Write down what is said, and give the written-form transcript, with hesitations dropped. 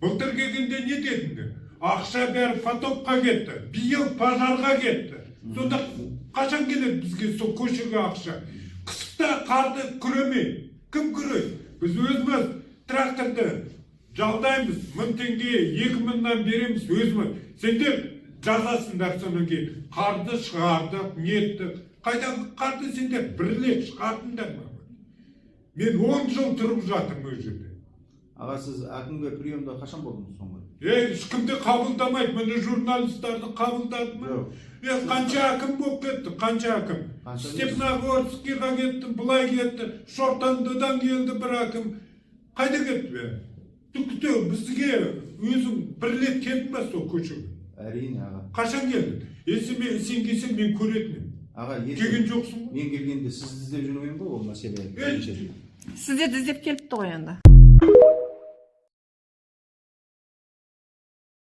Былтыр келгенде не дедіңдер? Ақша бәрі потокқа кетті, биыл пожарға кетті. Сонда қашан келеді бізге сол көшеге ақша? Қыста қарды күремей, кім күрейді? Біз өзіміз тракторды жалдаймыз, 1000 теңге, 2000-нан береміз өзіміз. Сендер жазасыңдар содан кейін. Қарды шығардық, неттік. Қайдағы қарды сендер бірлеп шығардыңдар ма? Мен 10 жыл тұрып жатырмын өз жерде. Аға, сіз әкімге приемда қашан болдыңыз соңғы? Ешкімді қабылдамайды, міне журналистерді қабылдады ма? Қанша әкім болып кетті, қанша әкім? Степногорскіға кетті, бұлай кетті, Шортандыдан келді бір әкім. Қайда кетті бе? Түкті бізге өзің бірлет келдің ба сол көшеге? Әрине, аға. Қашан келдің? Сен келсең мен көретінмін. Аға, келген жоқсың ба? Мен келгенде сіз іздеп жүрмеймін ба ол мәселе? Сіздерді іздеп келіпті ғой енді.